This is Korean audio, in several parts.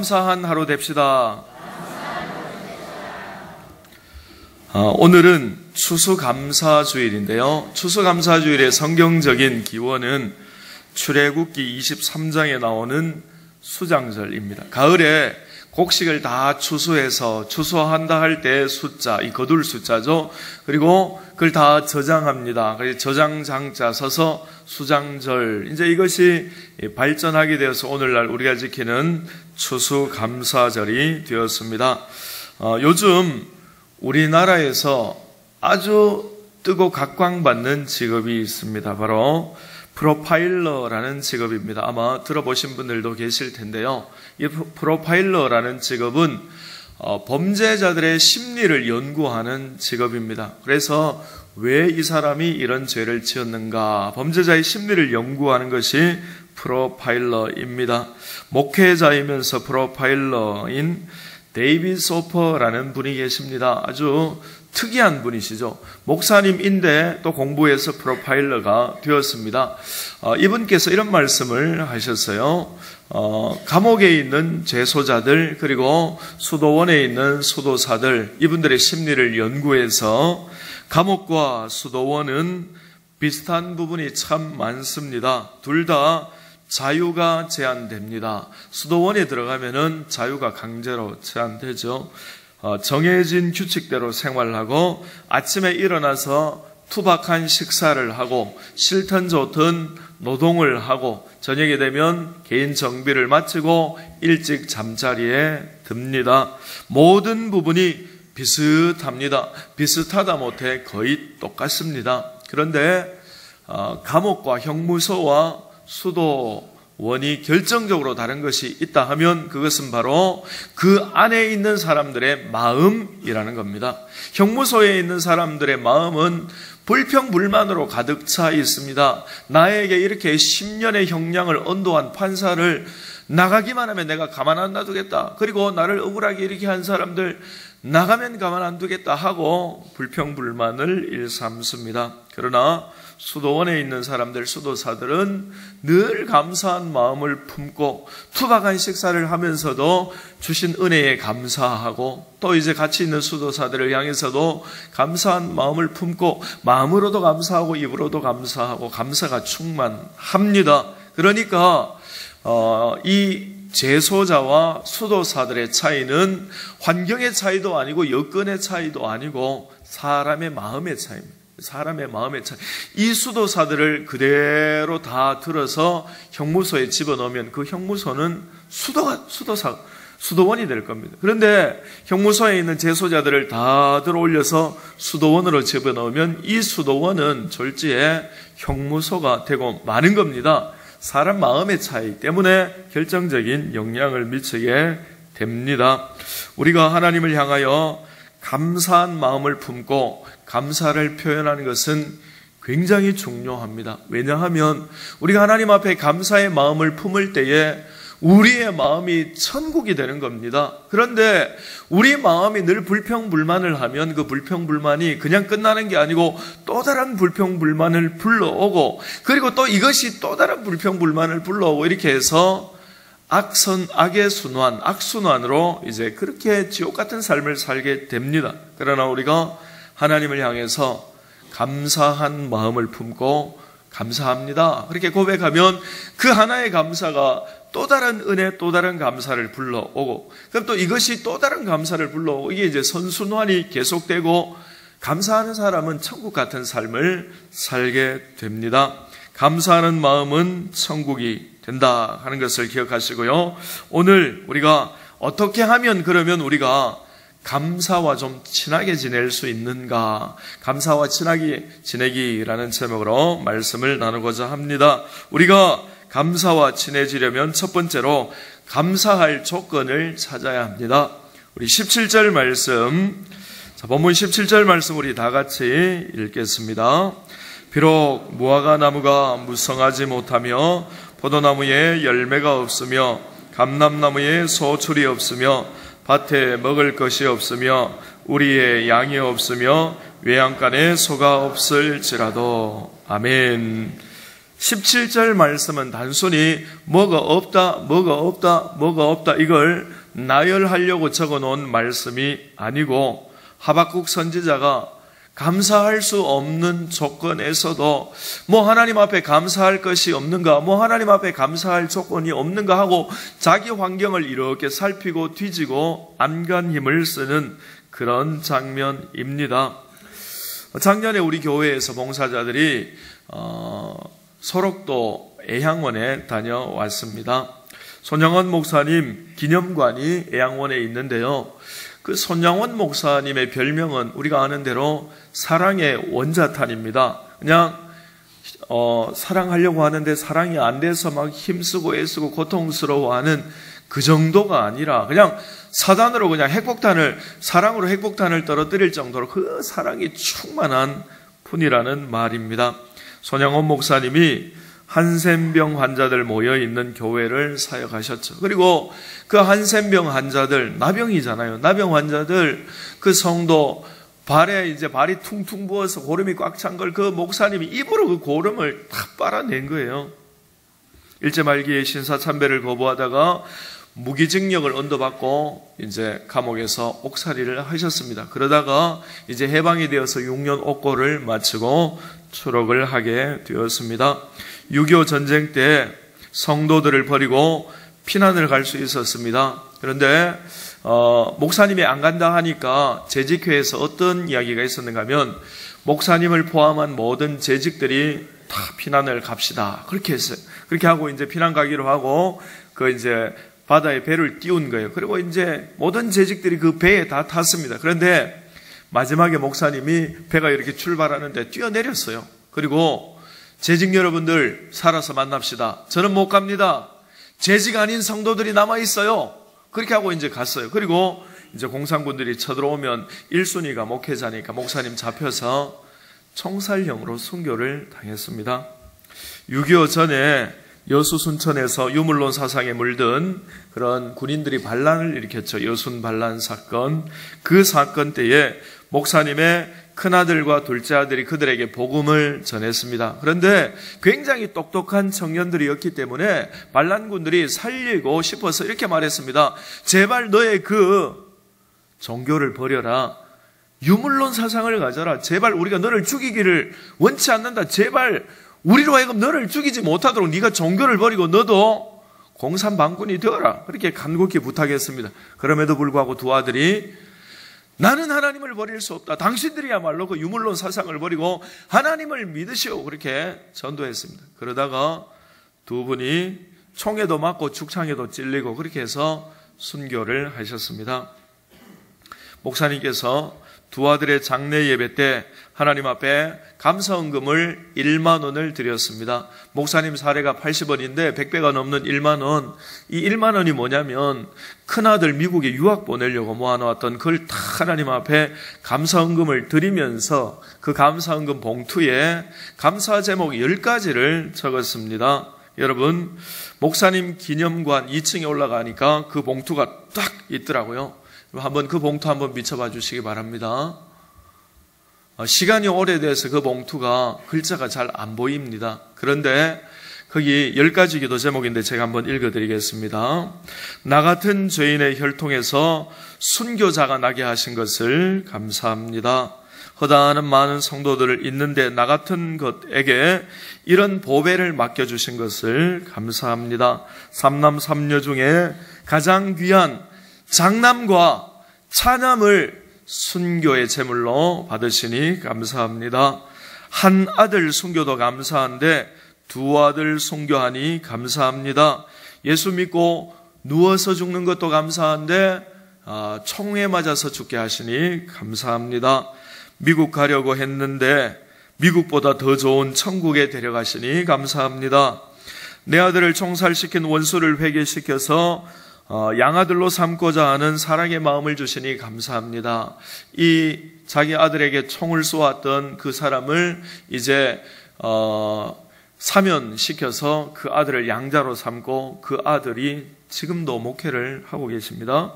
감사한 하루 됩시다. 오늘은 추수감사주일인데요. 추수감사주일의 성경적인 기원은 출애굽기 23장에 나오는 수장절입니다. 가을에 곡식을 다 추수해서 추수한다 할 때 숫자, 이 거둘 숫자죠. 그리고 그걸 다 저장합니다. 그래서 저장장자 서서 수장절. 이제 이것이 발전하게 되어서 오늘날 우리가 지키는 추수감사절이 되었습니다. 요즘 우리나라에서 아주 뜨고 각광받는 직업이 있습니다. 바로 프로파일러라는 직업입니다. 아마 들어보신 분들도 계실 텐데요. 이 프로파일러라는 직업은 범죄자들의 심리를 연구하는 직업입니다. 그래서 왜 이 사람이 이런 죄를 지었는가, 범죄자의 심리를 연구하는 것이 프로파일러입니다. 목회자이면서 프로파일러인 데이빗 소퍼라는 분이 계십니다. 아주 특이한 분이시죠. 목사님인데 또 공부해서 프로파일러가 되었습니다. 이분께서 이런 말씀을 하셨어요. 감옥에 있는 재소자들, 그리고 수도원에 있는 수도사들, 이분들의 심리를 연구해서 감옥과 수도원은 비슷한 부분이 참 많습니다. 둘 다 자유가 제한됩니다. 수도원에 들어가면은 자유가 강제로 제한되죠. 정해진 규칙대로 생활하고 아침에 일어나서 투박한 식사를 하고 싫든 좋든 노동을 하고 저녁이 되면 개인 정비를 마치고 일찍 잠자리에 듭니다. 모든 부분이 비슷합니다. 비슷하다 못해 거의 똑같습니다. 그런데 감옥과 형무소와 수도원이 결정적으로 다른 것이 있다 하면 그것은 바로 그 안에 있는 사람들의 마음이라는 겁니다. 형무소에 있는 사람들의 마음은 불평불만으로 가득 차 있습니다. 나에게 이렇게 10년의 형량을 언도한 판사를 나가기만 하면 내가 가만 안 놔두겠다. 그리고 나를 억울하게 이렇게 한 사람들 나가면 가만 안 두겠다 하고 불평불만을 일삼습니다. 그러나 수도원에 있는 사람들, 수도사들은 늘 감사한 마음을 품고 투박한 식사를 하면서도 주신 은혜에 감사하고 또 이제 같이 있는 수도사들을 향해서도 감사한 마음을 품고 마음으로도 감사하고 입으로도 감사하고 감사가 충만합니다. 그러니까 이 재소자와 수도사들의 차이는 환경의 차이도 아니고 여건의 차이도 아니고 사람의 마음의 차이입니다. 사람의 마음의 차이. 이 수도사들을 그대로 다 들어서 형무소에 집어넣으면 그 형무소는 수도원이 될 겁니다. 그런데 형무소에 있는 재소자들을 다 들어올려서 수도원으로 집어넣으면 이 수도원은 졸지에 형무소가 되고 마는 겁니다. 사람 마음의 차이 때문에 결정적인 영향을 미치게 됩니다. 우리가 하나님을 향하여 감사한 마음을 품고 감사를 표현하는 것은 굉장히 중요합니다. 왜냐하면 우리가 하나님 앞에 감사의 마음을 품을 때에 우리의 마음이 천국이 되는 겁니다. 그런데 우리 마음이 늘 불평불만을 하면 그 불평불만이 그냥 끝나는 게 아니고 또 다른 불평불만을 불러오고 그리고 또 이것이 또 다른 불평불만을 불러오고 이렇게 해서 악의 순환, 악순환으로 이제 그렇게 지옥 같은 삶을 살게 됩니다. 그러나 우리가 하나님을 향해서 감사한 마음을 품고 감사합니다. 그렇게 고백하면 그 하나의 감사가 또 다른 은혜, 또 다른 감사를 불러오고 그럼 또 이것이 또 다른 감사를 불러오고 이게 이제 선순환이 계속되고 감사하는 사람은 천국 같은 삶을 살게 됩니다. 감사하는 마음은 천국이 된다 하는 것을 기억하시고요. 오늘 우리가 어떻게 하면 그러면 우리가 감사와 좀 친하게 지낼 수 있는가? 감사와 친하게 지내기라는 제목으로 말씀을 나누고자 합니다. 우리가 감사와 친해지려면 첫 번째로 감사할 조건을 찾아야 합니다. 우리 17절 말씀, 본문 17절 말씀 우리 다 같이 읽겠습니다. 비록 무화과 나무가 무성하지 못하며 포도나무에 열매가 없으며 감람나무에 소출이 없으며 밭에 먹을 것이 없으며 우리의 양이 없으며 외양간에 소가 없을지라도. 아멘. 17절 말씀은 단순히 뭐가 없다 이걸 나열하려고 적어놓은 말씀이 아니고 하박국 선지자가 감사할 수 없는 조건에서도 하나님 앞에 감사할 것이 없는가, 하나님 앞에 감사할 조건이 없는가 하고 자기 환경을 이렇게 살피고 뒤지고 안간 힘을 쓰는 그런 장면입니다. 작년에 우리 교회에서 봉사자들이 소록도 애향원에 다녀왔습니다. 손영원 목사님 기념관이 애향원에 있는데요. 그 손영원 목사님의 별명은 우리가 아는 대로 사랑의 원자탄입니다. 그냥 사랑하려고 하는데 사랑이 안 돼서 막 힘쓰고 애쓰고 고통스러워하는 그 정도가 아니라 그냥 사단으로 그냥 사랑으로 핵폭탄을 떨어뜨릴 정도로 그 사랑이 충만한 분이라는 말입니다. 손영원 목사님이 한센병 환자들 모여있는 교회를 사역하셨죠. 그리고 그 한센병 환자들, 나병이잖아요. 나병 환자들, 그 성도, 발이 퉁퉁 부어서 고름이 꽉 찬 걸 그 목사님이 입으로 그 고름을 탁 빨아낸 거예요. 일제 말기에 신사참배를 거부하다가 무기징역을 언도받고 이제 감옥에서 옥살이를 하셨습니다. 그러다가 이제 해방이 되어서 6년 옥고를 마치고 추록을 하게 되었습니다. 6.25 전쟁 때 성도들을 버리고 피난을 갈 수 있었습니다. 그런데 목사님이 안 간다 하니까 재직회에서 어떤 이야기가 있었는가 하면 목사님을 포함한 모든 재직들이 다 피난을 갑시다. 그렇게 했어요. 그렇게 하고 이제 피난 가기로 하고 이제 바다에 배를 띄운 거예요. 그리고 이제 모든 재직들이 그 배에 다 탔습니다. 그런데 마지막에 목사님이 배가 이렇게 출발하는데 뛰어내렸어요. 그리고 재직 여러분들 살아서 만납시다. 저는 못 갑니다. 재직 아닌 성도들이 남아 있어요. 그렇게 하고 이제 갔어요. 그리고 이제 공산군들이 쳐들어오면 1순위가 목회자니까 목사님 잡혀서 총살형으로 순교를 당했습니다. 6.25 전에 여수 순천에서 유물론 사상에 물든 그런 군인들이 반란을 일으켰죠. 여순 반란 사건. 그 사건 때에 목사님의 큰아들과 둘째 아들이 그들에게 복음을 전했습니다. 그런데 굉장히 똑똑한 청년들이었기 때문에 반란군들이 살리고 싶어서 이렇게 말했습니다. 제발 너의 그 종교를 버려라. 유물론 사상을 가져라. 제발 우리가 너를 죽이기를 원치 않는다. 제발 우리로 하여금 너를 죽이지 못하도록 네가 종교를 버리고 너도 공산방군이 되어라. 그렇게 간곡히 부탁했습니다. 그럼에도 불구하고 두 아들이 나는 하나님을 버릴 수 없다. 당신들이야말로 그 유물론 사상을 버리고 하나님을 믿으시오. 그렇게 전도했습니다. 그러다가 두 분이 총에도 맞고 죽창에도 찔리고 그렇게 해서 순교를 하셨습니다. 목사님께서 두 아들의 장례 예배 때 하나님 앞에 감사헌금을 1만 원을 드렸습니다. 목사님 사례가 80원인데 100배가 넘는 1만 원. 이 1만 원이 뭐냐면 큰아들 미국에 유학 보내려고 모아놓았던 그걸 다 하나님 앞에 감사헌금을 드리면서 그 감사헌금 봉투에 감사 제목 10가지를 적었습니다. 여러분, 목사님 기념관 2층에 올라가니까 그 봉투가 딱 있더라고요. 한번 그 봉투 한번 비춰봐 주시기 바랍니다. 시간이 오래돼서 그 봉투가 글자가 잘 안 보입니다. 그런데 거기 10가지 기도 제목인데 제가 한번 읽어드리겠습니다. 나 같은 죄인의 혈통에서 순교자가 나게 하신 것을 감사합니다. 허다하는 많은 성도들을 있는데 나 같은 것에게 이런 보배를 맡겨주신 것을 감사합니다. 삼남 삼녀 중에 가장 귀한 장남과 차남을 순교의 제물로 받으시니 감사합니다. 한 아들 순교도 감사한데 두 아들 순교하니 감사합니다. 예수 믿고 누워서 죽는 것도 감사한데 총에 맞아서 죽게 하시니 감사합니다. 미국 가려고 했는데 미국보다 더 좋은 천국에 데려가시니 감사합니다. 내 아들을 총살시킨 원수를 회개시켜서 양아들로 삼고자 하는 사랑의 마음을 주시니 감사합니다. 이 자기 아들에게 총을 쏘았던 그 사람을 이제 사면시켜서 그 아들을 양자로 삼고 그 아들이 지금도 목회를 하고 계십니다.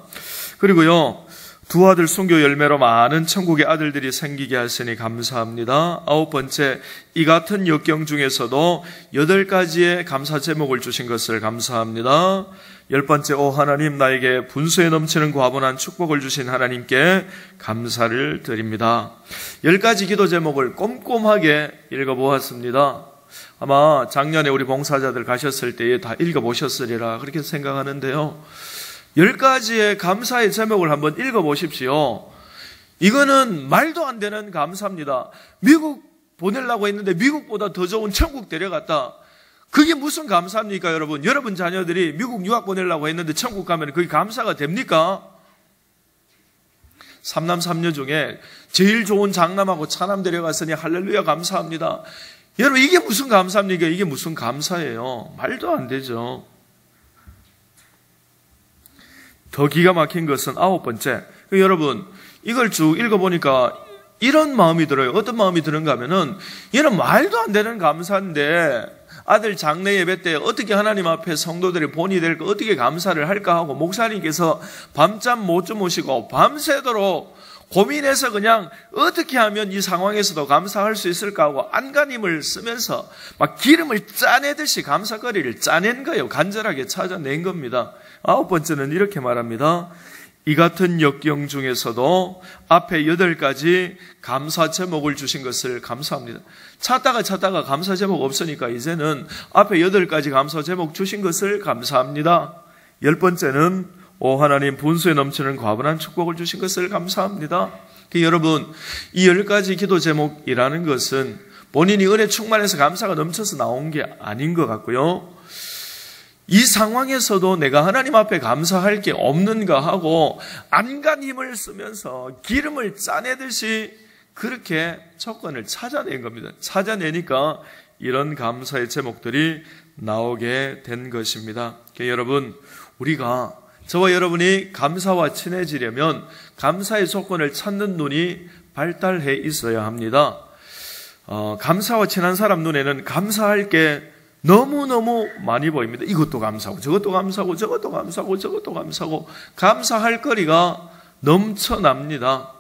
그리고요, 두 아들 순교 열매로 많은 천국의 아들들이 생기게 하시니 감사합니다. 9번째, 이 같은 역경 중에서도 8가지의 감사 제목을 주신 것을 감사합니다. 10번째, 오 하나님, 나에게 분수에 넘치는 과분한 축복을 주신 하나님께 감사를 드립니다. 10가지 기도 제목을 꼼꼼하게 읽어보았습니다. 아마 작년에 우리 봉사자들 가셨을 때에 다 읽어보셨으리라 그렇게 생각하는데요. 10가지의 감사의 제목을 한번 읽어보십시오. 이거는 말도 안 되는 감사입니다. 미국 보내려고 했는데 미국보다 더 좋은 천국 데려갔다. 그게 무슨 감사입니까, 여러분? 여러분 자녀들이 미국 유학 보내려고 했는데 천국 가면 그게 감사가 됩니까? 삼남 삼녀 중에 제일 좋은 장남하고 차남 데려갔으니 할렐루야 감사합니다. 여러분, 이게 무슨 감사입니까? 이게 무슨 감사예요? 말도 안 되죠. 더 기가 막힌 것은 9번째. 여러분, 이걸 쭉 읽어보니까 이런 마음이 들어요. 어떤 마음이 드는가 하면은, 얘는 말도 안 되는 감사인데, 아들 장례 예배 때 어떻게 하나님 앞에 성도들이 본이 될까, 어떻게 감사를 할까 하고, 목사님께서 밤잠 못 주무시고, 밤새도록 고민해서 그냥 어떻게 하면 이 상황에서도 감사할 수 있을까 하고 안간힘을 쓰면서 막 기름을 짜내듯이 감사거리를 짜낸 거예요. 간절하게 찾아낸 겁니다. 9번째는 이렇게 말합니다. 이 같은 역경 중에서도 앞에 8가지 감사 제목을 주신 것을 감사합니다. 찾다가 감사 제목 없으니까 이제는 앞에 8가지 감사 제목 주신 것을 감사합니다. 10번째는 오 하나님, 분수에 넘치는 과분한 축복을 주신 것을 감사합니다. 여러분, 이 10가지 기도 제목이라는 것은 본인이 은혜 충만해서 감사가 넘쳐서 나온 게 아닌 것 같고요. 이 상황에서도 내가 하나님 앞에 감사할 게 없는가 하고 안간힘을 쓰면서 기름을 짜내듯이 그렇게 조건을 찾아낸 겁니다. 찾아내니까 이런 감사의 제목들이 나오게 된 것입니다. 여러분, 우리가 저와 여러분이 감사와 친해지려면 감사의 조건을 찾는 눈이 발달해 있어야 합니다. 감사와 친한 사람 눈에는 감사할 게 너무너무 많이 보입니다. 이것도 감사하고 저것도 감사하고 저것도 감사하고 저것도 감사하고 감사할 거리가 넘쳐납니다.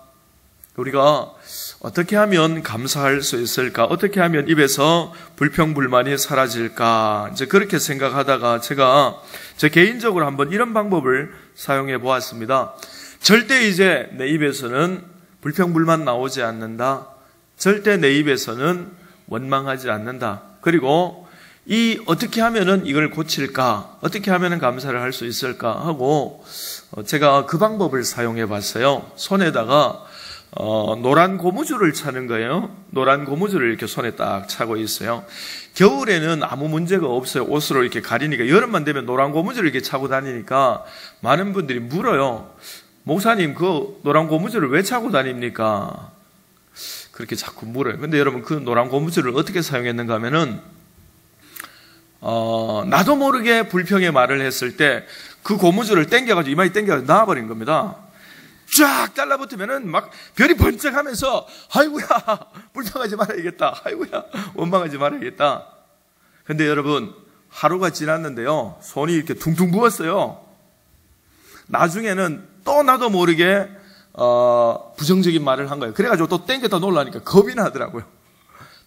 우리가 어떻게 하면 감사할 수 있을까? 어떻게 하면 입에서 불평불만이 사라질까? 이제 그렇게 생각하다가 제가 제 개인적으로 한번 이런 방법을 사용해 보았습니다. 절대 이제 내 입에서는 불평불만 나오지 않는다. 절대 내 입에서는 원망하지 않는다. 그리고 어떻게 하면은 이걸 고칠까? 어떻게 하면은 감사를 할 수 있을까? 하고 제가 그 방법을 사용해 봤어요. 손에다가 노란 고무줄을 차는 거예요. 노란 고무줄을 이렇게 손에 딱 차고 있어요. 겨울에는 아무 문제가 없어요. 옷으로 이렇게 가리니까. 여름만 되면 노란 고무줄을 이렇게 차고 다니니까 많은 분들이 물어요. 목사님, 그 노란 고무줄을 왜 차고 다닙니까? 그렇게 자꾸 물어요. 근데 여러분, 그 노란 고무줄을 어떻게 사용했는가 하면은 나도 모르게 불평의 말을 했을 때 그 고무줄을 당겨가지고 이마에 당겨가지고 놔버린 겁니다. 쫙 달라붙으면은 막 별이 번쩍하면서 아이고야, 불평하지 말아야겠다. 아이고야, 원망하지 말아야겠다. 근데 여러분, 하루가 지났는데요, 손이 이렇게 퉁퉁 부었어요. 나중에는 또 나도 모르게 부정적인 말을 한 거예요. 그래가지고 또 땡겼다 놀라니까 겁이 나더라고요.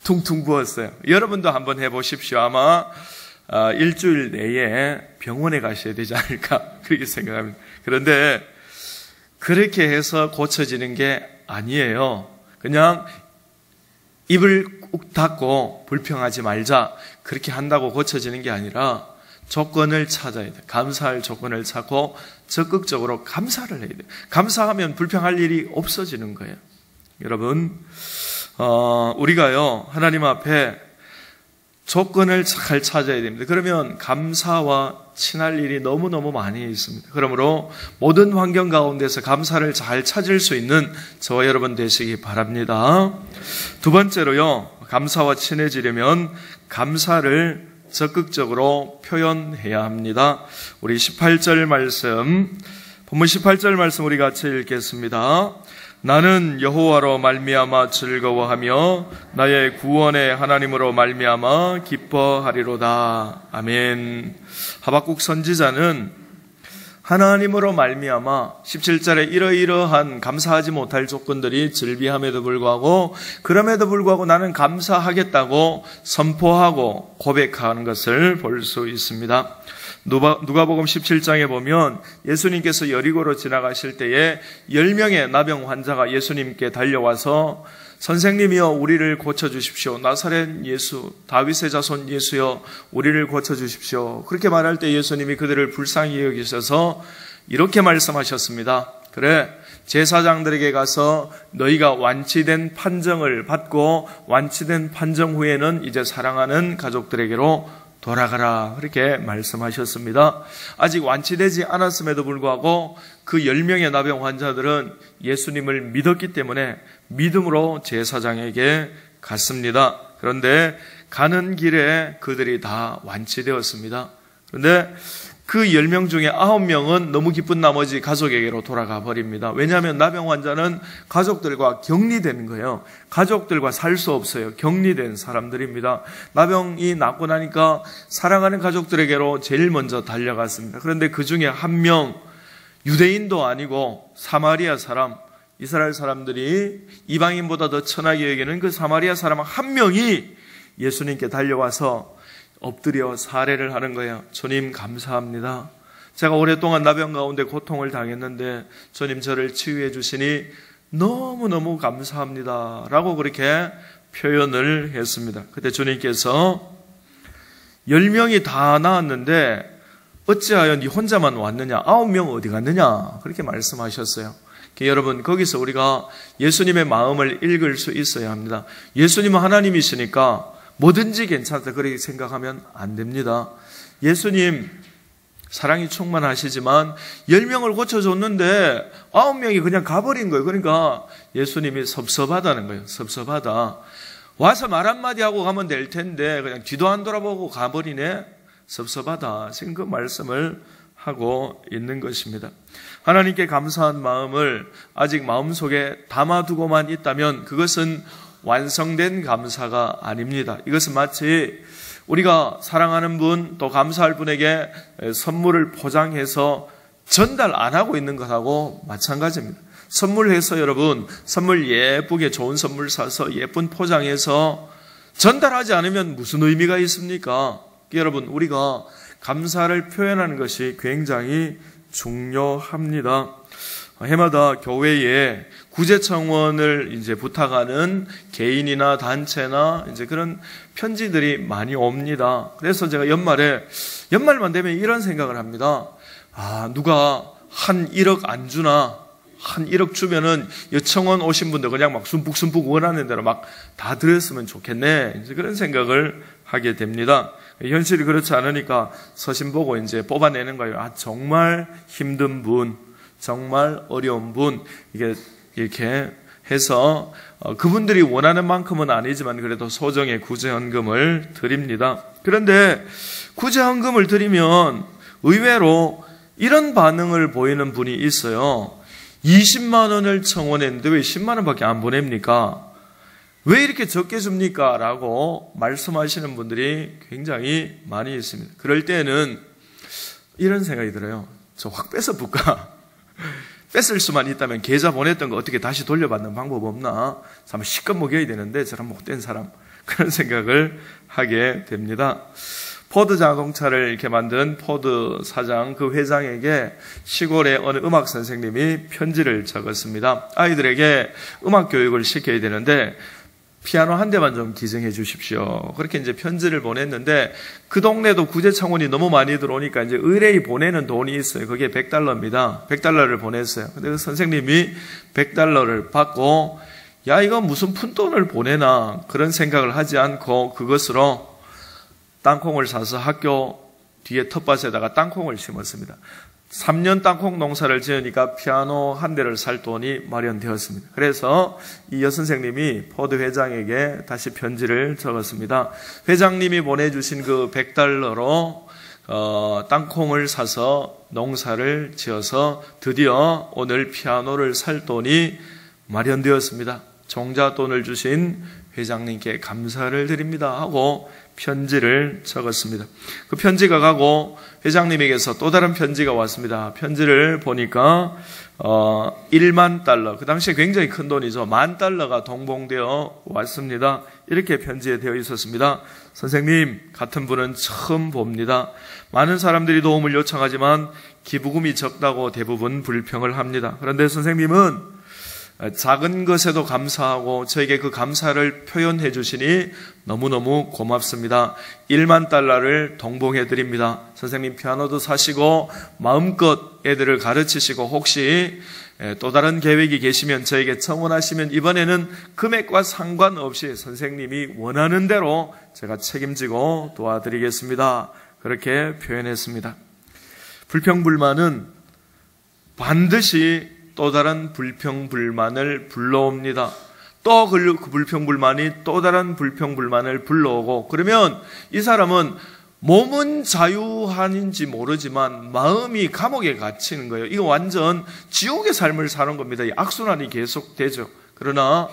퉁퉁 부었어요. 여러분도 한번 해보십시오. 아마 일주일 내에 병원에 가셔야 되지 않을까 그렇게 생각합니다. 그런데 그렇게 해서 고쳐지는 게 아니에요. 그냥 입을 꾹 닫고 불평하지 말자, 그렇게 한다고 고쳐지는 게 아니라 조건을 찾아야 돼요. 감사할 조건을 찾고 적극적으로 감사를 해야 돼요. 감사하면 불평할 일이 없어지는 거예요. 여러분, 우리가요, 하나님 앞에 조건을 잘 찾아야 됩니다. 그러면 감사와 친할 일이 너무너무 많이 있습니다. 그러므로 모든 환경 가운데서 감사를 잘 찾을 수 있는 저와 여러분 되시기 바랍니다. 두 번째로요, 감사와 친해지려면 감사를 적극적으로 표현해야 합니다. 우리 18절 말씀, 본문 18절 말씀 우리 같이 읽겠습니다. 나는 여호와로 말미암아 즐거워하며 나의 구원의 하나님으로 말미암아 기뻐하리로다. 아멘. 하박국 선지자는 하나님으로 말미암아 17절에 이러이러한 감사하지 못할 조건들이 즐비함에도 불구하고 그럼에도 불구하고 나는 감사하겠다고 선포하고 고백하는 것을 볼 수 있습니다. 누가복음 17장에 보면 예수님께서 여리고로 지나가실 때에 10명의 나병 환자가 예수님께 달려와서 선생님이여 우리를 고쳐주십시오. 나사렛 예수, 다윗의 자손 예수여 우리를 고쳐주십시오. 그렇게 말할 때 예수님이 그들을 불쌍히 여기셔서 이렇게 말씀하셨습니다. 그래, 제사장들에게 가서 너희가 완치된 판정을 받고 완치된 판정 후에는 이제 사랑하는 가족들에게로 돌아가라. 그렇게 말씀하셨습니다. 아직 완치되지 않았음에도 불구하고 그 10명의 나병 환자들은 예수님을 믿었기 때문에 믿음으로 제사장에게 갔습니다. 그런데 가는 길에 그들이 다 완치되었습니다. 그런데 그 10명 중에 9명은 너무 기쁜 나머지 가족에게로 돌아가 버립니다. 왜냐하면 나병 환자는 가족들과 격리된 거예요. 가족들과 살 수 없어요. 격리된 사람들입니다. 나병이 낫고 나니까 사랑하는 가족들에게로 제일 먼저 달려갔습니다. 그런데 그 중에 한 명, 유대인도 아니고 사마리아 사람, 이스라엘 사람들이 이방인보다 더 천하게 여기는 그 사마리아 사람 한 명이 예수님께 달려와서 엎드려 사례를 하는 거예요. 주님 감사합니다. 제가 오랫동안 나병 가운데 고통을 당했는데 주님 저를 치유해 주시니 너무너무 감사합니다 라고 그렇게 표현을 했습니다. 그때 주님께서 10명이 다 나았는데 어찌하여 네 혼자만 왔느냐? 9명 어디 갔느냐? 그렇게 말씀하셨어요. 여러분, 거기서 우리가 예수님의 마음을 읽을 수 있어야 합니다. 예수님은 하나님이시니까 뭐든지 괜찮다 그렇게 생각하면 안 됩니다. 예수님 사랑이 충만하시지만 10명을 고쳐줬는데 9명이 그냥 가버린 거예요. 그러니까 예수님이 섭섭하다는 거예요. 섭섭하다. 와서 말 한마디 하고 가면 될 텐데 그냥 뒤도 안 돌아보고 가버리네. 섭섭하다. 지금 그 말씀을 하고 있는 것입니다. 하나님께 감사한 마음을 아직 마음속에 담아두고만 있다면 그것은 완성된 감사가 아닙니다. 이것은 마치 우리가 사랑하는 분 또 감사할 분에게 선물을 포장해서 전달 안 하고 있는 것하고 마찬가지입니다. 선물해서 여러분 선물 예쁘게 좋은 선물 사서 예쁜 포장해서 전달하지 않으면 무슨 의미가 있습니까? 여러분 우리가 감사를 표현하는 것이 굉장히 중요합니다. 해마다 교회에 구제청원을 이제 부탁하는 개인이나 단체나 이제 그런 편지들이 많이 옵니다. 그래서 제가 연말만 되면 이런 생각을 합니다. 누가 한 1억 안 주나? 한 1억 주면은 여청원 오신 분들 그냥 막 숨푹숨푹 원하는 대로 막 다 드렸으면 좋겠네. 이제 그런 생각을 하게 됩니다. 현실이 그렇지 않으니까 서신 보고 이제 뽑아내는 거예요. 정말 힘든 분, 정말 어려운 분, 이렇게 해서 그분들이 원하는 만큼은 아니지만 그래도 소정의 구제헌금을 드립니다. 그런데 구제헌금을 드리면 의외로 이런 반응을 보이는 분이 있어요. 20만 원을 청원했는데 왜 10만 원밖에 안 보냅니까? 왜 이렇게 적게 줍니까? 라고 말씀하시는 분들이 굉장히 많이 있습니다. 그럴 때는 이런 생각이 들어요. 저 확 뺏어볼까? 뺏을 수만 있다면 계좌 보냈던 거 어떻게 다시 돌려받는 방법 없나? 참 시껏 먹여야 되는데 저런 못된 사람. 그런 생각을 하게 됩니다. 포드 자동차를 이렇게 만든 포드 사장, 그 회장에게 시골의 어느 음악 선생님이 편지를 적었습니다. 아이들에게 음악 교육을 시켜야 되는데 피아노 한 대만 좀 기증해 주십시오. 그렇게 이제 편지를 보냈는데 그 동네도 구제청원이 너무 많이 들어오니까 이제 의뢰이 보내는 돈이 있어요. 그게 $100입니다. $100를 보냈어요. 근데 그 선생님이 $100를 받고 야, 이거 무슨 푼돈을 보내나 그런 생각을 하지 않고 그것으로 땅콩을 사서 학교 뒤에 텃밭에다가 땅콩을 심었습니다. 3년 땅콩 농사를 지으니까 피아노 한 대를 살 돈이 마련되었습니다. 그래서 이 여선생님이 포드 회장에게 다시 편지를 적었습니다. 회장님이 보내주신 그 $100로 땅콩을 사서 농사를 지어서 드디어 오늘 피아노를 살 돈이 마련되었습니다. 종잣돈을 주신 회장님께 감사를 드립니다 하고 편지를 적었습니다. 그 편지가 가고 회장님에게서 또 다른 편지가 왔습니다. 편지를 보니까 1만 달러, 그 당시에 굉장히 큰 돈이죠. 10,000달러가 동봉되어 왔습니다. 이렇게 편지에 되어 있었습니다. 선생님, 같은 분은 처음 봅니다. 많은 사람들이 도움을 요청하지만 기부금이 적다고 대부분 불평을 합니다. 그런데 선생님은 작은 것에도 감사하고 저에게 그 감사를 표현해 주시니 너무너무 고맙습니다. 1만 달러를 동봉해 드립니다. 선생님 피아노도 사시고 마음껏 애들을 가르치시고 혹시 또 다른 계획이 계시면 저에게 청원하시면 이번에는 금액과 상관없이 선생님이 원하는 대로 제가 책임지고 도와드리겠습니다. 그렇게 표현했습니다. 불평불만은 반드시 또 다른 불평불만을 불러옵니다. 또 그 불평불만이 또 다른 불평불만을 불러오고, 그러면 이 사람은 몸은 자유한인지 모르지만 마음이 감옥에 갇히는 거예요. 이거 완전 지옥의 삶을 사는 겁니다. 이 악순환이 계속되죠. 그러나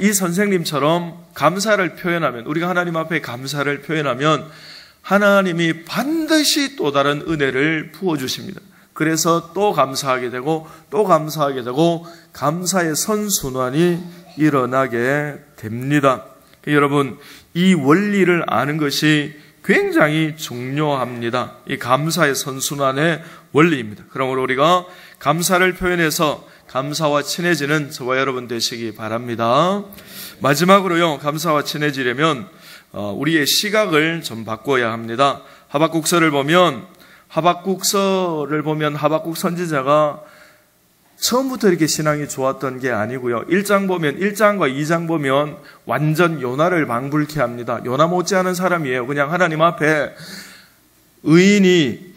이 선생님처럼 감사를 표현하면, 우리가 하나님 앞에 감사를 표현하면 하나님이 반드시 또 다른 은혜를 부어주십니다. 그래서 또 감사하게 되고 또 감사하게 되고 감사의 선순환이 일어나게 됩니다. 여러분, 이 원리를 아는 것이 굉장히 중요합니다. 이 감사의 선순환의 원리입니다. 그러므로 우리가 감사를 표현해서 감사와 친해지는 저와 여러분 되시기 바랍니다. 마지막으로요, 감사와 친해지려면 우리의 시각을 좀 바꿔야 합니다. 하박국서를 보면 하박국 선지자가 처음부터 이렇게 신앙이 좋았던 게 아니고요. 1장과 2장 보면 완전 요나를 방불케 합니다. 요나 못지않은 사람이에요. 그냥 하나님 앞에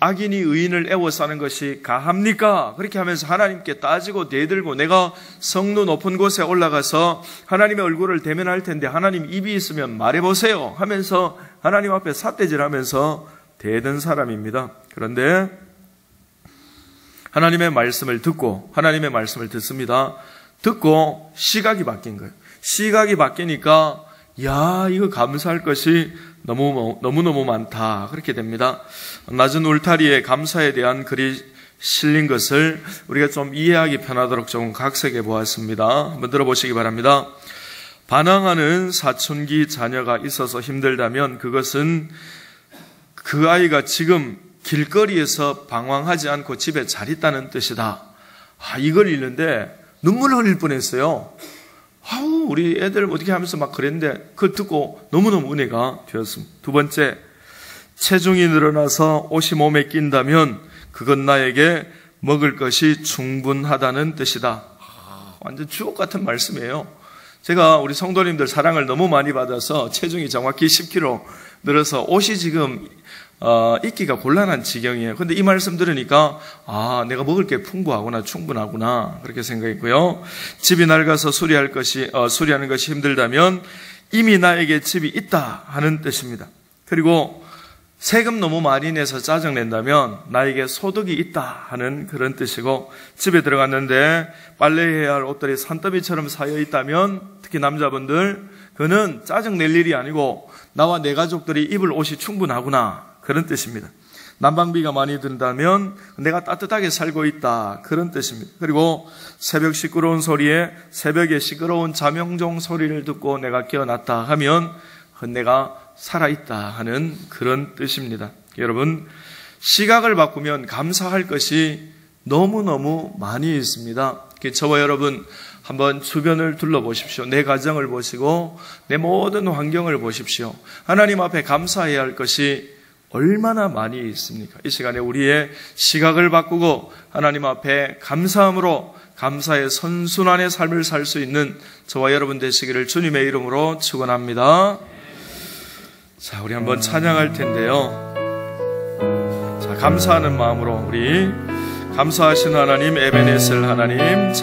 악인이 의인을 애워싸는 것이 가합니까? 그렇게 하면서 하나님께 따지고 대들고, 내가 성루 높은 곳에 올라가서 하나님의 얼굴을 대면할 텐데 하나님 입이 있으면 말해보세요 하면서 하나님 앞에 삿대질하면서 대든 사람입니다. 그런데 하나님의 말씀을 듣습니다. 듣고 시각이 바뀐 거예요. 시각이 바뀌니까 이거 감사할 것이 너무너무 많다. 그렇게 됩니다. 낮은 울타리에 감사에 대한 글이 실린 것을 우리가 좀 이해하기 편하도록 조금 각색해 보았습니다. 한번 들어보시기 바랍니다. 반항하는 사춘기 자녀가 있어서 힘들다면 그것은 그 아이가 지금 길거리에서 방황하지 않고 집에 잘 있다는 뜻이다. 이걸 읽는데 눈물 흘릴 뻔했어요. 우리 애들 어떻게 하면서 막 그랬는데 그걸 듣고 너무너무 은혜가 되었습니다. 두 번째, 체중이 늘어나서 옷이 몸에 낀다면 그건 나에게 먹을 것이 충분하다는 뜻이다. 완전 주옥 같은 말씀이에요. 제가 우리 성도님들 사랑을 너무 많이 받아서 체중이 정확히 10kg 늘어서 옷이 지금 입기가 곤란한 지경이에요. 근데 이 말씀 들으니까 내가 먹을 게 풍부하구나, 충분하구나 그렇게 생각했고요. 집이 낡아서 수리하는 것이 힘들다면 이미 나에게 집이 있다 하는 뜻입니다. 그리고 세금 너무 많이 내서 짜증낸다면 나에게 소득이 있다 하는 그런 뜻이고, 집에 들어갔는데 빨래해야 할 옷들이 산더미처럼 쌓여 있다면, 특히 남자분들, 그는 짜증낼 일이 아니고 나와 내 가족들이 입을 옷이 충분하구나 그런 뜻입니다. 난방비가 많이 든다면 내가 따뜻하게 살고 있다 그런 뜻입니다. 그리고 새벽 시끄러운 소리에 새벽에 시끄러운 자명종 소리를 듣고 내가 깨어났다 하면 내가 살아있다 하는 그런 뜻입니다. 여러분, 시각을 바꾸면 감사할 것이 너무너무 많이 있습니다. 저와 여러분 한번 주변을 둘러보십시오. 내 가정을 보시고 내 모든 환경을 보십시오. 하나님 앞에 감사해야 할 것이 얼마나 많이 있습니까? 이 시간에 우리의 시각을 바꾸고 하나님 앞에 감사함으로 감사의 선순환의 삶을 살 수 있는 저와 여러분 되시기를 주님의 이름으로 축원합니다. 자, 우리 한번 찬양할 텐데요. 자, 감사하는 마음으로 우리 감사하신 하나님, 에베네셀 하나님